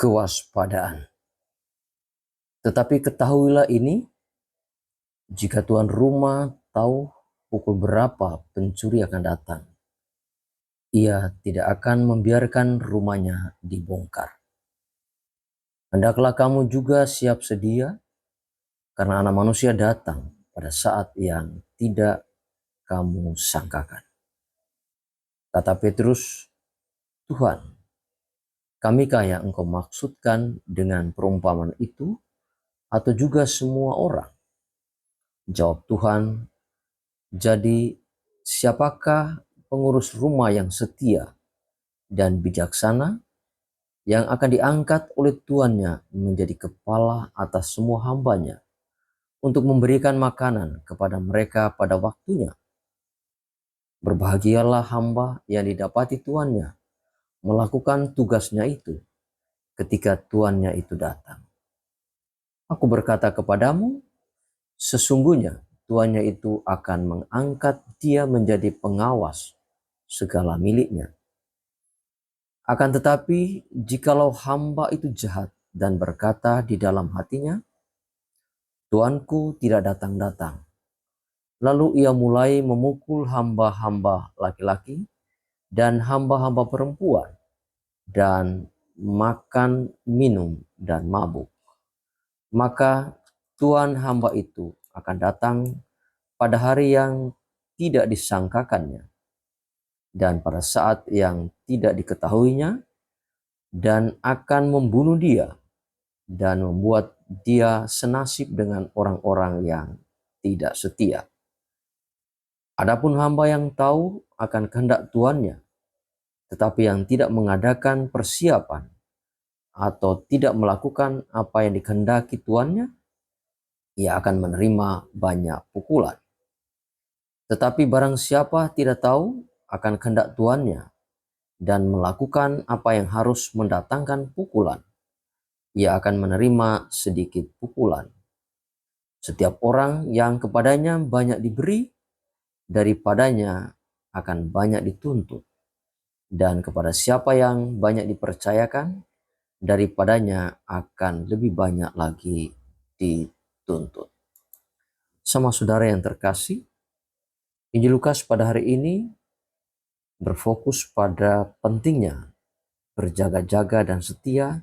kewaspadaan. Tetapi ketahuilah ini, jika tuan rumah tahu pukul berapa pencuri akan datang, ia tidak akan membiarkan rumahnya dibongkar. Hendaklah kamu juga siap sedia, karena Anak Manusia datang pada saat yang tidak kamu sangkakan. Kata Petrus, Tuhan, kamikah yang engkau maksudkan dengan perumpamaan itu, atau juga semua orang? Jawab Tuhan, jadi siapakah pengurus rumah yang setia dan bijaksana yang akan diangkat oleh tuannya menjadi kepala atas semua hambanya untuk memberikan makanan kepada mereka pada waktunya? Berbahagialah hamba yang didapati tuannya melakukan tugasnya itu ketika tuannya itu datang. Aku berkata kepadamu, sesungguhnya tuannya itu akan mengangkat dia menjadi pengawas segala miliknya. Akan tetapi, jikalau hamba itu jahat dan berkata di dalam hatinya, Tuanku tidak datang-datang, lalu ia mulai memukul hamba-hamba laki-laki dan hamba-hamba perempuan, dan makan, minum, dan mabuk, maka tuan hamba itu akan datang pada hari yang tidak disangkakannya, dan pada saat yang tidak diketahuinya, dan akan membunuh dia, dan membuat dia senasib dengan orang-orang yang tidak setia. Adapun hamba yang tahu akan kehendak tuannya, tetapi yang tidak mengadakan persiapan atau tidak melakukan apa yang dikehendaki tuannya, ia akan menerima banyak pukulan. Tetapi barang siapa tidak tahu akan kehendak tuannya dan melakukan apa yang harus mendatangkan pukulan, ia akan menerima sedikit pukulan. Setiap orang yang kepadanya banyak diberi, daripadanya akan banyak dituntut. Dan kepada siapa yang banyak dipercayakan, daripadanya akan lebih banyak lagi dituntut. Sama saudara yang terkasih, Injil Lukas pada hari ini berfokus pada pentingnya berjaga-jaga dan setia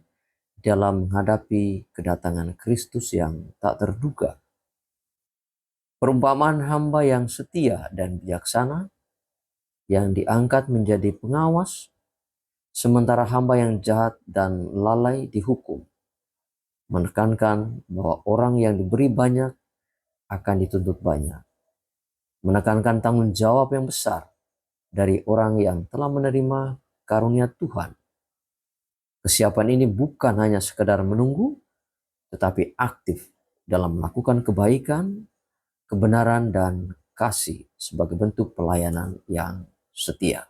dalam menghadapi kedatangan Kristus yang tak terduga. Perumpamaan hamba yang setia dan bijaksana yang diangkat menjadi pengawas, sementara hamba yang jahat dan lalai dihukum, menekankan bahwa orang yang diberi banyak akan dituntut banyak, menekankan tanggung jawab yang besar dari orang yang telah menerima karunia Tuhan. Kesiapan ini bukan hanya sekedar menunggu, tetapi aktif dalam melakukan kebaikan, kebenaran, dan kasih sebagai bentuk pelayanan yang setia.